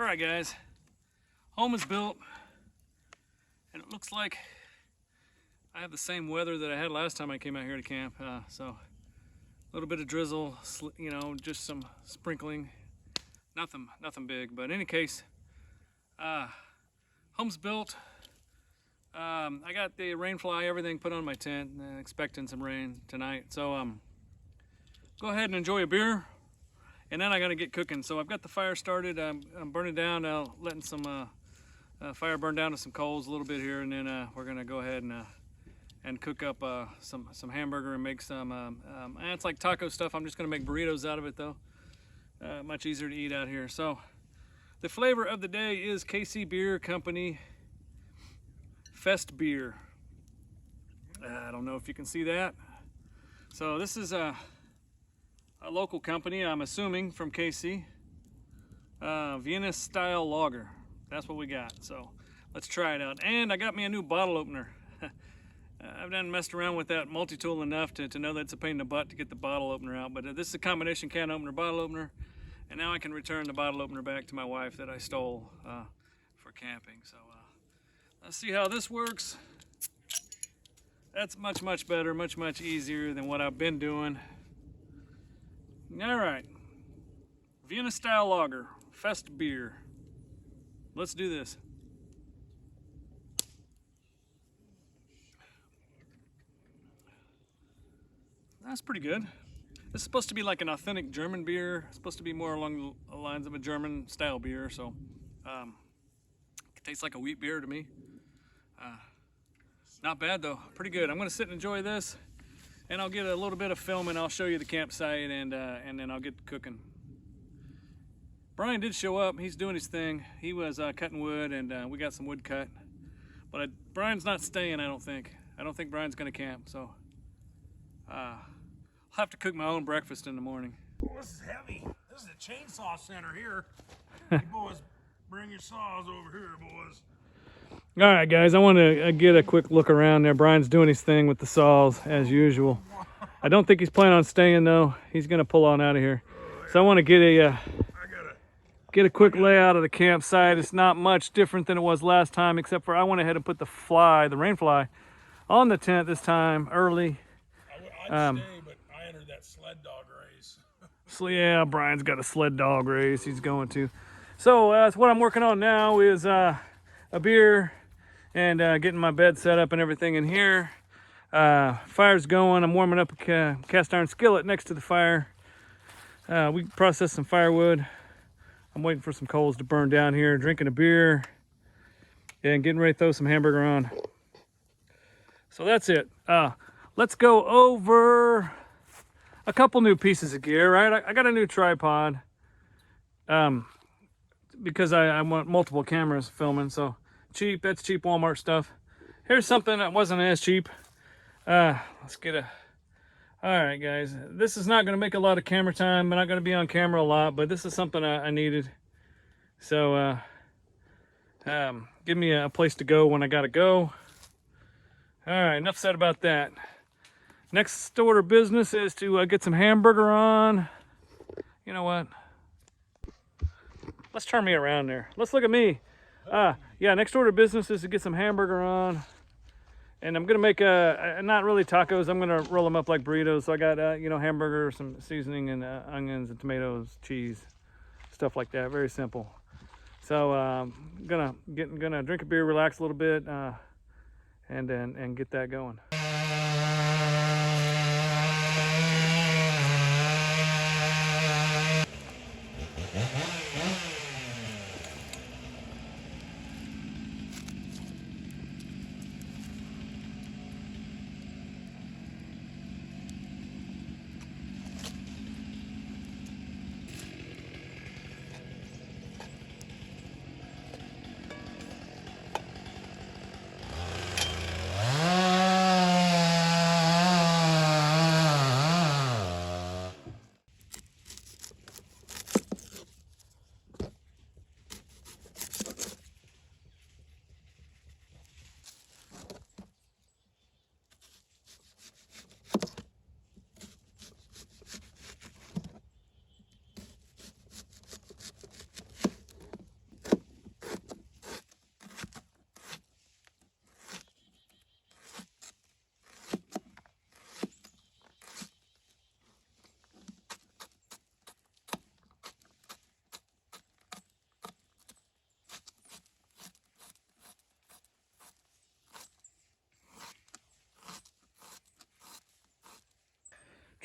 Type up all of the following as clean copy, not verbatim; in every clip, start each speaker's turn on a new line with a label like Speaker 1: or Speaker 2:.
Speaker 1: Alright guys, home is built, and it looks like I have the same weather that I had last time I came out here to camp. So a little bit of drizzle, you know, just some sprinkling, nothing big. But in any case, home's built. I got the rain fly, everything put on my tent, expecting some rain tonight. So go ahead and enjoy a beer, and then I gotta get cooking. So I've got the fire started. I'm burning down, letting some fire burn down to some coals a little bit here, and then we're gonna go ahead and cook up some hamburger and make some. It's like taco stuff. I'm just gonna make burritos out of it though. Much easier to eat out here. So the flavor of the day is KC Beer Company Fest Beer. I don't know if you can see that. So this is a local company, I'm assuming, from KC. Vienna style lager. That's what we got. So let's try it out. And I got me a new bottle opener. I've done messed around with that multi-tool enough to know that it's a pain in the butt to get the bottle opener out. But this is a combination can opener, bottle opener. And now I can return the bottle opener back to my wife that I stole for camping. So let's see how this works. That's much better, much easier than what I've been doing. All right, Vienna style lager, Fest Beer. Let's do this. That's pretty good. This is supposed to be like an authentic German beer. It's supposed to be more along the lines of a German style beer. So it tastes like a wheat beer to me. Not bad though, pretty good. I'm gonna sit and enjoy this, and I'll get a little bit of film and I'll show you the campsite, and then I'll get cooking. Brian did show up. He's doing his thing. He was cutting wood, and we got some wood cut. But Brian's not staying, I don't think. I don't think Brian's gonna camp, so I'll have to cook my own breakfast in the morning.
Speaker 2: Well, this is heavy. This is a chainsaw center here. You boys, bring your saws over here, boys.
Speaker 1: All right, guys, I want to get a quick look around there. Brian's doing his thing with the saws, as usual. I don't think he's planning on staying, though. He's going to pull on out of here. So I want to get a quick layout of the campsite. It's not much different than it was last time, except for I went ahead and put the rain fly, on the tent this time, early.
Speaker 2: I'd stay, but I entered that sled dog race.
Speaker 1: So yeah, Brian's got a sled dog race he's going to. So what I'm working on now is a beer, and getting my bed set up and everything in here. Fire's going. I'm warming up a cast iron skillet next to the fire. We processed some firewood. I'm waiting for some coals to burn down here, drinking a beer, and getting ready to throw some hamburger on. So that's it. Let's go over a couple new pieces of gear, right? I got a new tripod because I want multiple cameras filming, so cheap. That's cheap Walmart stuff. Here's something that wasn't as cheap. Let's get a... All right, guys. This is not going to make a lot of camera time. I'm not going to be on camera a lot, but this is something I needed. So, give me a place to go when I got to go. All right, enough said about that. Next order of business is to get some hamburger on. You know what? Let's turn me around there. Let's look at me. Yeah, next order of business is to get some hamburger on. And I'm gonna make not really tacos. I'm gonna roll them up like burritos. So I got you know, hamburger, some seasoning, and onions and tomatoes, cheese, stuff like that. Very simple. So gonna drink a beer, relax a little bit, and get that going.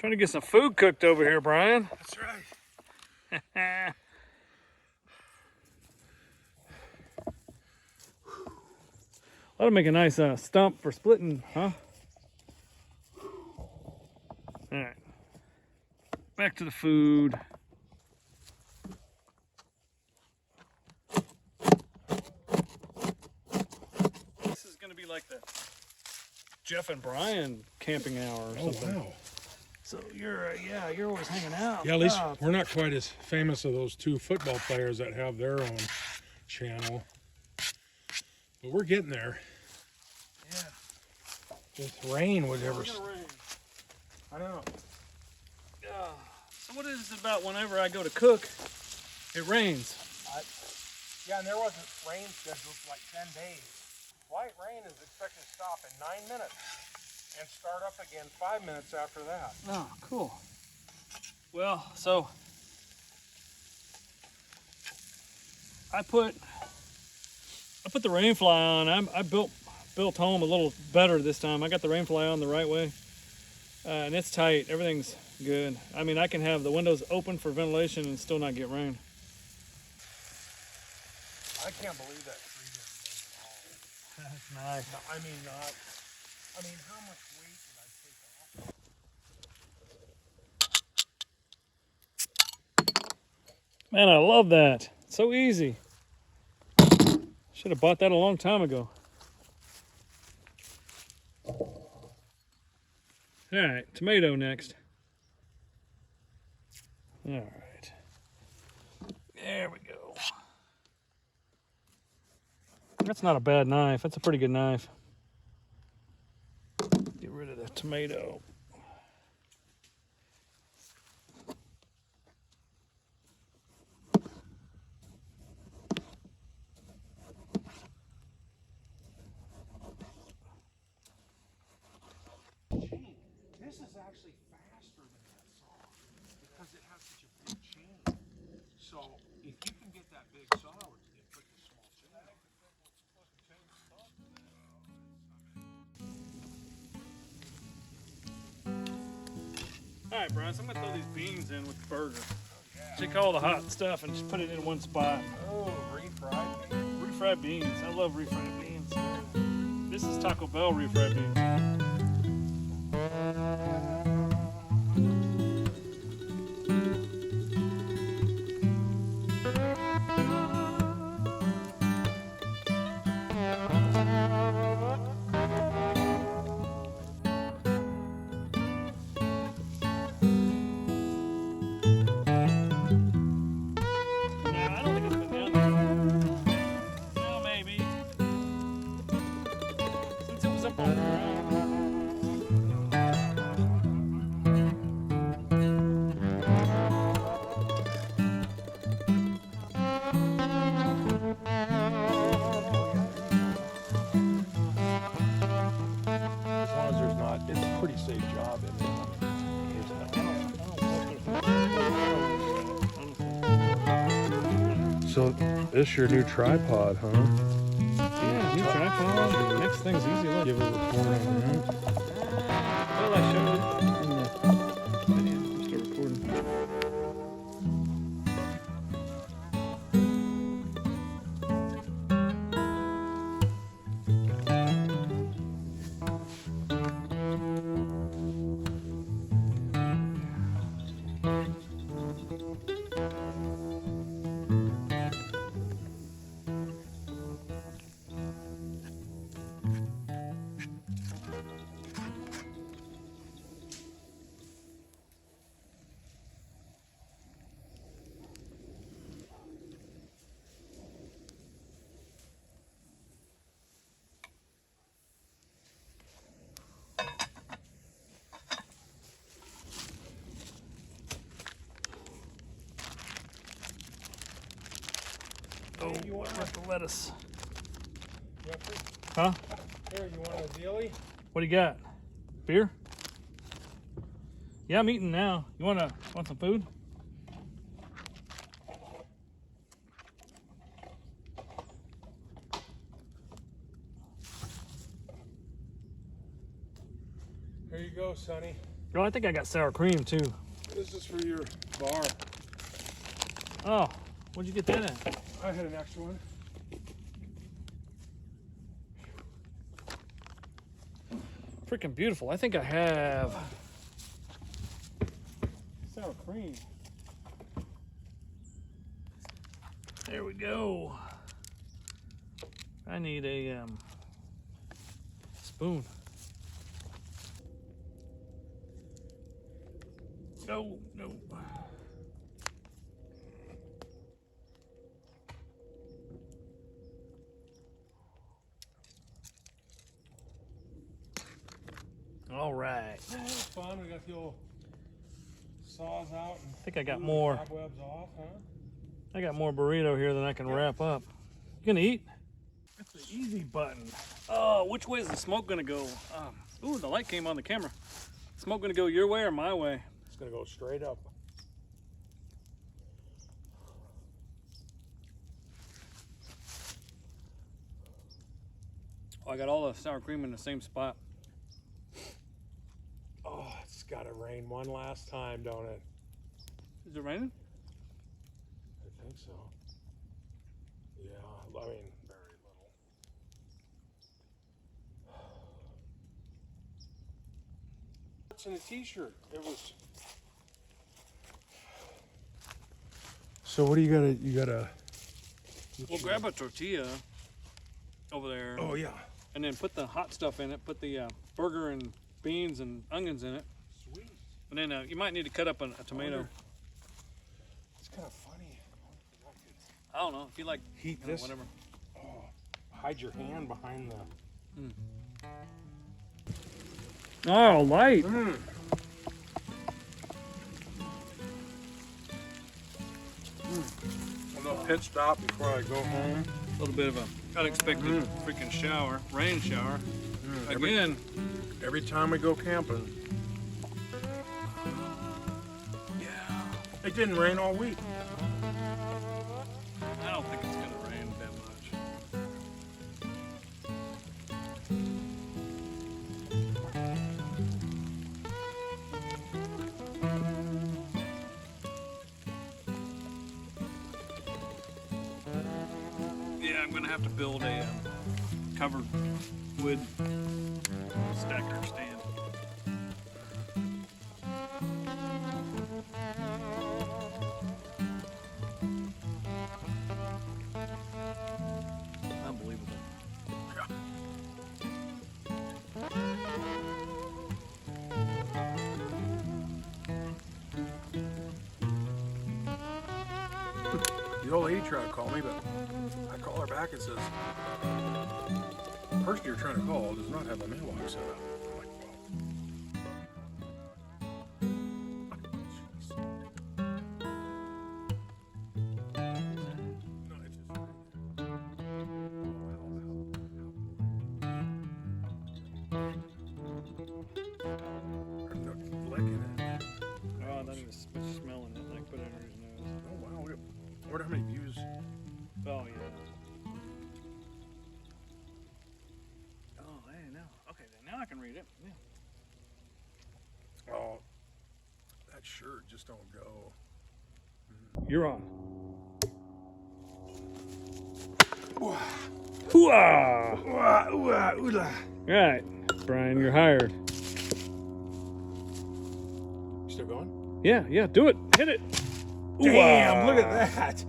Speaker 1: Trying to get some food cooked over here, Brian.
Speaker 2: That's right.
Speaker 1: That'll make a nice stump for splitting, huh? All right. Back to the food. This is gonna be like the Jeff and Brian camping hour or something.
Speaker 2: Wow.
Speaker 1: So you're always hanging out.
Speaker 2: Yeah, at least we're not quite as famous as those two football players that have their own channel. But we're getting there.
Speaker 1: Yeah.
Speaker 2: This rain was ever.
Speaker 1: It's gonna rain.
Speaker 2: I know.
Speaker 1: So what is it about whenever I go to cook, it rains?
Speaker 2: Yeah, and there wasn't rain scheduled for like 10 days. Light rain is expected to stop in 9 minutes and start up again 5 minutes after that.
Speaker 1: Oh, cool. Well, so I put the rainfly on. I built home a little better this time. I got the rainfly on the right way, and it's tight. Everything's good. I mean, I can have the windows open for ventilation and still not get rain.
Speaker 2: I can't believe that tree didn't move at all.
Speaker 1: That's nice.
Speaker 2: No, I mean, how much weight did I take off?
Speaker 1: Man, I love that. So easy. Should have bought that a long time ago. All right, tomato next. All right. There we go. That's not a bad knife. That's a pretty good knife. Get rid of the tomato.
Speaker 2: This is actually faster than that saw because it has such a big chain. So if you can get that big saw, it puts a small chain on it.
Speaker 1: All right, Brian, so I'm gonna throw these beans in with the burger. Take all the hot stuff and just put it in one spot.
Speaker 2: Oh, refried beans.
Speaker 1: Refried beans. I love refried beans. This is Taco Bell refried beans. I don't think it's been down there. Well, maybe. Since it was up on the ground.
Speaker 2: As long as there's not, it's a pretty safe job in there. So this your new tripod, huh?
Speaker 1: Yeah, new tripod. Next thing's easy. Look.
Speaker 2: Give it a report on that.
Speaker 1: Well, I showed it in the video. Start recording. Oh,
Speaker 2: You want
Speaker 1: what about the lettuce?
Speaker 2: Jeffrey?
Speaker 1: Huh?
Speaker 2: Here, you want a dealie?
Speaker 1: What do you got? Beer? Yeah, I'm eating now. You want some food?
Speaker 2: Here you go, Sonny.
Speaker 1: Oh, I think I got sour cream too.
Speaker 2: This is for your bar.
Speaker 1: Oh, where'd you get that at?
Speaker 2: I had an extra one.
Speaker 1: Freaking beautiful. I think I have sour cream. There we go. I need a spoon. No, no. All right.
Speaker 2: Oh, that's fun. We got the old saws out and
Speaker 1: I think I got
Speaker 2: blew the
Speaker 1: more.
Speaker 2: cobwebs off, huh?
Speaker 1: I got more burrito here than I can wrap up. You gonna eat? That's the easy button. Oh, which way is the smoke gonna go? Ooh, the light came on the camera. Smoke gonna go your way or my way?
Speaker 2: It's gonna go straight up.
Speaker 1: Oh, I got all the sour cream in the same spot.
Speaker 2: Oh, it's gotta rain one last time, don't it?
Speaker 1: Is it raining?
Speaker 2: I think so. Yeah, I mean, very little. What's in the t-shirt? It was. So what do you gotta?
Speaker 1: Well, grab a tortilla over there.
Speaker 2: Oh yeah.
Speaker 1: And then put the hot stuff in it. Put the burger and beans and onions in it.
Speaker 2: Sweet.
Speaker 1: And then you might need to cut up a tomato.
Speaker 2: It's kind of funny.
Speaker 1: I don't know if you like.
Speaker 2: Heat
Speaker 1: you know,
Speaker 2: this.
Speaker 1: whatever.
Speaker 2: Oh, hide your hand behind the.
Speaker 1: Oh, light.
Speaker 2: A little pit stop before I go home.
Speaker 1: A little bit of a unexpected freaking shower, rain shower. Again.
Speaker 2: Every time we go camping.
Speaker 1: Yeah.
Speaker 2: It didn't rain all week.
Speaker 1: I don't think it's gonna rain that much. Yeah, I'm gonna have to build a covered wood stacker stand. Unbelievable.
Speaker 2: The old lady tried to call me, but I call her back and says, the person you're trying to call does not have a mailbox set up. I'm like, no, it's just. I'm licking it.
Speaker 1: Oh, I thought he was smelling it, like put it under his nose.
Speaker 2: Oh wow, I wonder how many views.
Speaker 1: Oh, yeah. Oh, hey, now. Okay, then now I can read it. Yeah.
Speaker 2: Oh, that shirt just don't go.
Speaker 1: You're on. Hooah! Right, Brian, you're hired.
Speaker 2: Still going?
Speaker 1: Yeah, do it. Hit it.
Speaker 2: Damn, look at that.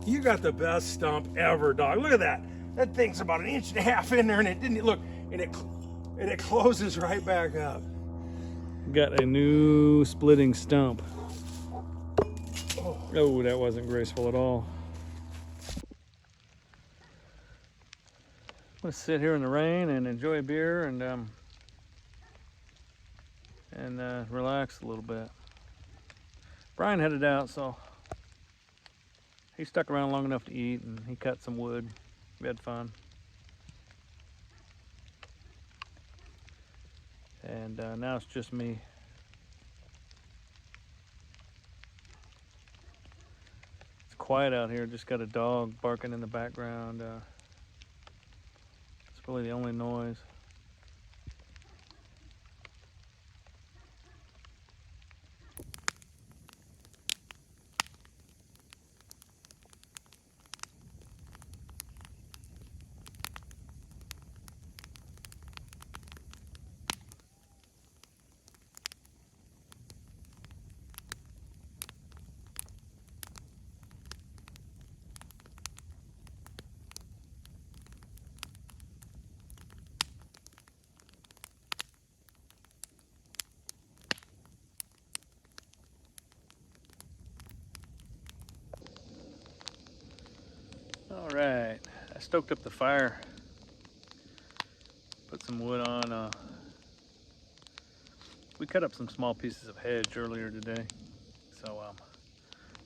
Speaker 2: You got the best stump ever, dog. Look at that. That thing's about 1.5 inches in there, and it didn't look, and it closes right back up.
Speaker 1: Got a new splitting stump. Oh, that wasn't graceful at all. Let's sit here in the rain and enjoy a beer and relax a little bit. Brian headed out, so he stuck around long enough to eat, and he cut some wood. We had fun. And now it's just me. It's quiet out here, just got a dog barking in the background. It's really the only noise. I stoked up the fire, put some wood on. We cut up some small pieces of hedge earlier today, so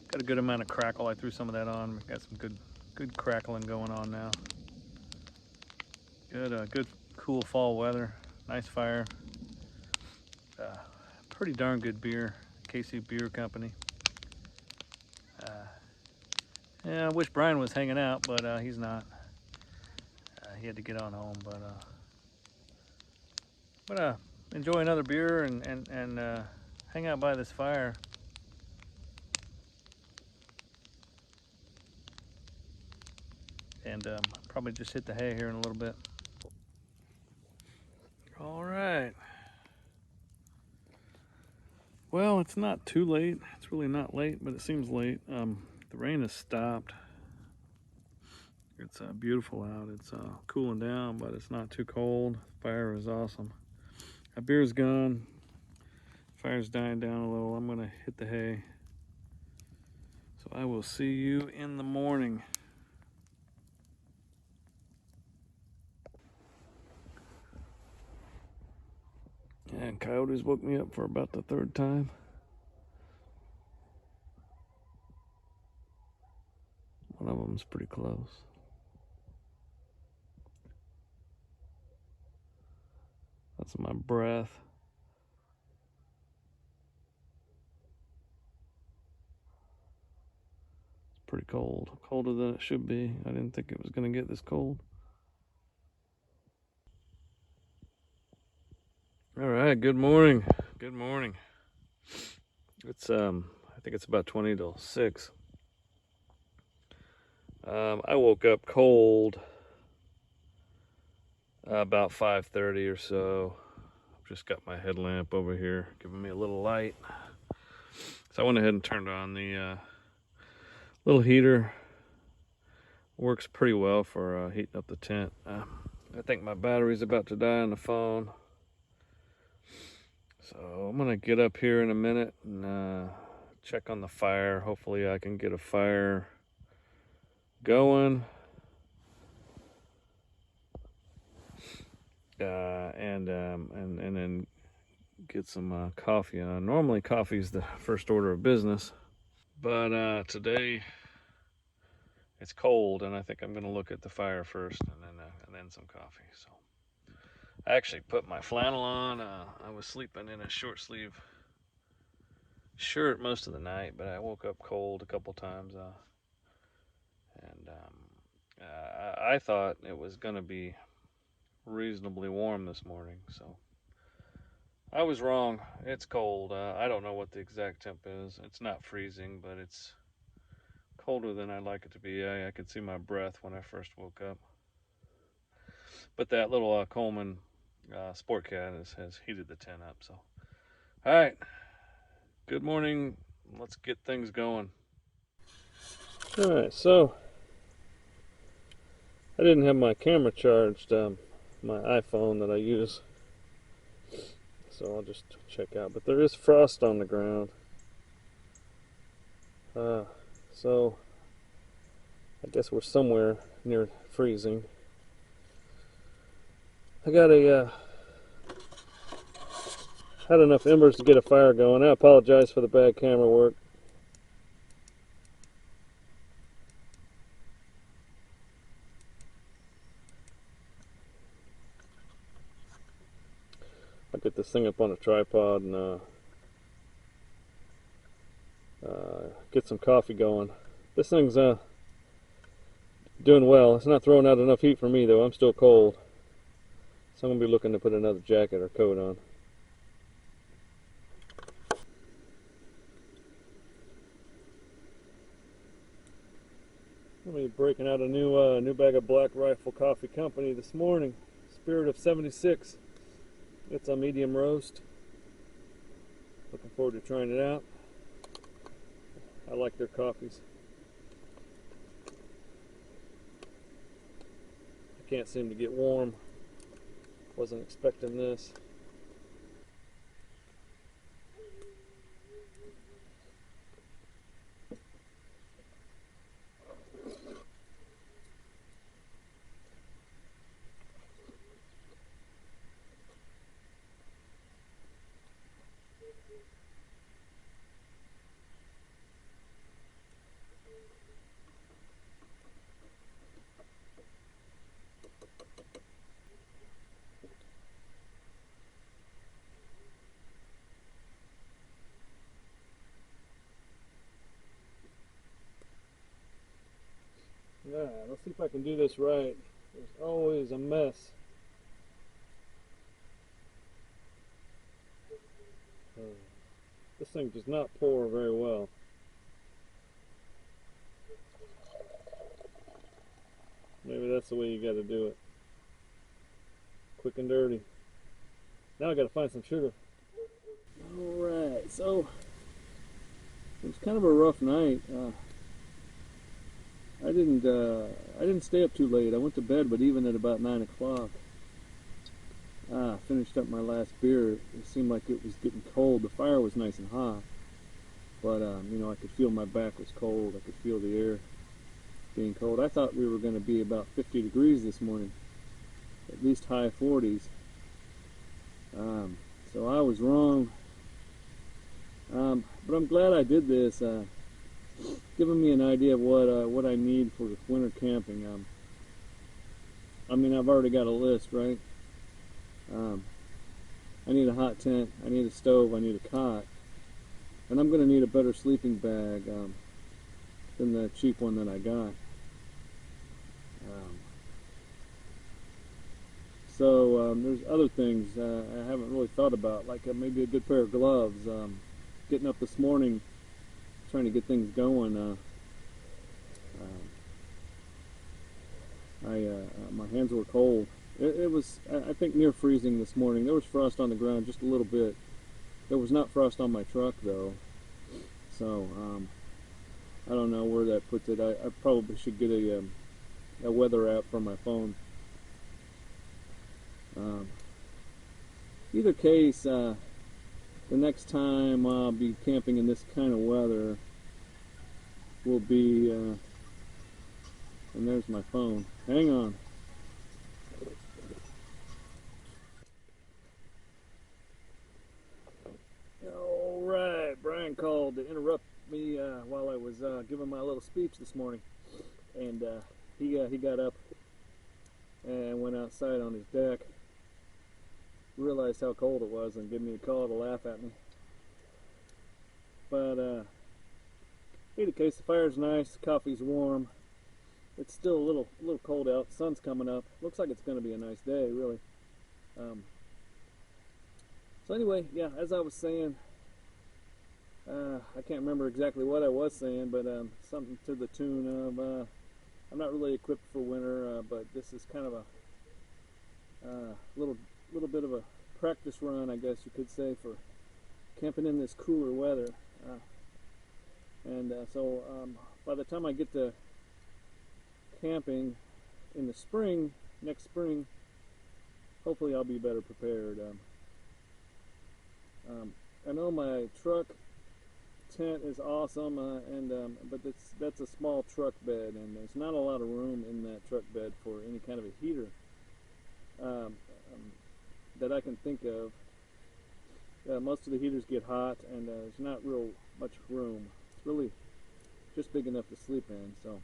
Speaker 1: got a good amount of crackle. I threw some of that on. We've got some good crackling going on now. Good cool fall weather. Nice fire. Pretty darn good beer. KC Beer Company. Yeah, I wish Brian was hanging out, but he's not. He had to get on home, but enjoy another beer and hang out by this fire. And probably just hit the hay here in a little bit. All right. Well, it's not too late. It's really not late, but it seems late. The rain has stopped. It's beautiful out. It's cooling down, but it's not too cold. Fire is awesome. My beer's gone. Fire's dying down a little. I'm gonna hit the hay. So I will see you in the morning. And coyotes woke me up for about the third time. One of them's pretty close. That's my breath. It's pretty cold. Colder than it should be. I didn't think it was going to get this cold. All right, good morning. Good morning. It's I think it's about 20 till 6. I woke up cold about 5:30 or so. I've just got my headlamp over here giving me a little light. So I went ahead and turned on the little heater. Works pretty well for heating up the tent. I think my battery's about to die on the phone. So I'm gonna get up here in a minute and check on the fire. Hopefully I can get a fire going. And then get some coffee on. Normally coffee is the first order of business, but today it's cold, and I think I'm gonna look at the fire first, and then some coffee. So I actually put my flannel on. I was sleeping in a short sleeve shirt most of the night, but I woke up cold a couple times, and I thought it was gonna be reasonably warm this morning, so I was wrong. It's cold. I don't know what the exact temp is. It's not freezing, but it's colder than I'd like it to be. I could see my breath when I first woke up. But that little Coleman Sport Cat has heated the tent up. So, all right. Good morning. Let's get things going. All right. So I didn't have my camera charged. My iPhone that I use. So I'll just check out. But there is frost on the ground. So I guess we're somewhere near freezing. I got had enough embers to get a fire going. I apologize for the bad camera work. I'll get this thing up on a tripod and get some coffee going. This thing's doing well. It's not throwing out enough heat for me though. I'm still cold. So I'm going to be looking to put another jacket or coat on. I'm going to be breaking out a new bag of Black Rifle Coffee Company this morning. Spirit of 76. It's a medium roast. Looking forward to trying it out. I like their coffees. I can't seem to get warm. Wasn't expecting this. Yeah, let's see if I can do this right. There's always a mess. This thing does not pour very well. Maybe that's the way you got to do it. Quick and dirty. Now I got to find some sugar. Alright, so it was kind of a rough night. I didn't stay up too late. I went to bed, but even at about 9 o'clock, I finished up my last beer. It seemed like it was getting cold. The fire was nice and hot, but you know, I could feel my back was cold. I could feel the air being cold. I thought we were going to be about 50 degrees this morning, at least high 40s. So I was wrong. But I'm glad I did this. Giving me an idea of what I need for winter camping. I mean, I've already got a list, right? I need a hot tent, I need a stove, I need a cot, and I'm going to need a better sleeping bag than the cheap one that I got. So there's other things I haven't really thought about, like maybe a good pair of gloves. Getting up this morning, trying to get things going. My hands were cold. It was, I think, near freezing this morning. There was frost on the ground just a little bit. There was not frost on my truck though. So I don't know where that puts it. I probably should get a weather app for my phone. Either case, the next time I'll be camping in this kind of weather will be, and there's my phone. Hang on. Alright, Brian called to interrupt me while I was giving my little speech this morning. And he got up and went outside on his deck, realized how cold it was, and gave me a call to laugh at me. But either case, the fire's nice, the coffee's warm. It's still a little cold out. The sun's coming up. Looks like it's going to be a nice day, really. So anyway, yeah, as I was saying, I can't remember exactly what I was saying, but something to the tune of, I'm not really equipped for winter, but this is kind of a little bit of a practice run, I guess you could say, for camping in this cooler weather. So by the time I get to camping in the spring, next spring, hopefully I'll be better prepared. I know my truck tent is awesome, but that's a small truck bed, and there's not a lot of room in that truck bed for any kind of a heater that I can think of. Most of the heaters get hot, and there's not real much room. It's really just big enough to sleep in. So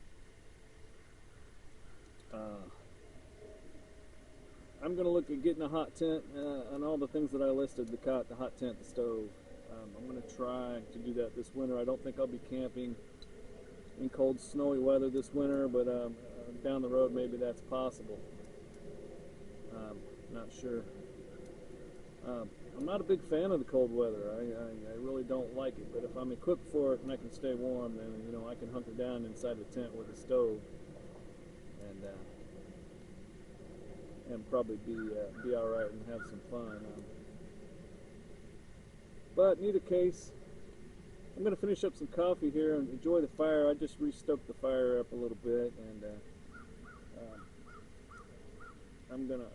Speaker 1: I'm going to look at getting a hot tent and all the things that I listed: the cot, the hot tent, the stove. I'm going to try to do that this winter. I don't think I'll be camping in cold, snowy weather this winter, but down the road maybe that's possible. Not sure. I'm not a big fan of the cold weather. I really don't like it, but if I'm equipped for it and I can stay warm, then you know I can hunker down inside the tent with a stove and probably be all right and have some fun. But in either case, I'm going to finish up some coffee here and enjoy the fire. I just re-stoked the fire up a little bit, and I'm going to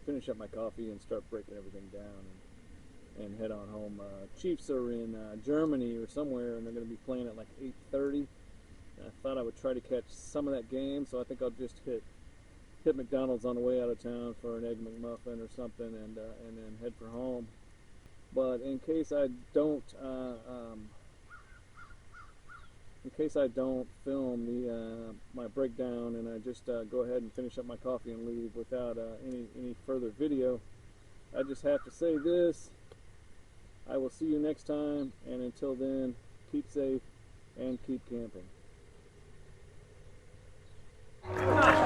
Speaker 1: finish up my coffee and start breaking everything down and head on home. Chiefs are in Germany or somewhere, and they're going to be playing at like 8:30. I thought I would try to catch some of that game, so I think I'll just hit McDonald's on the way out of town for an Egg McMuffin or something, and then head for home. But in case I don't film my breakdown, and I just go ahead and finish up my coffee and leave without any further video, I just have to say this: I will see you next time, and until then, keep safe and keep camping.
Speaker 2: Come on.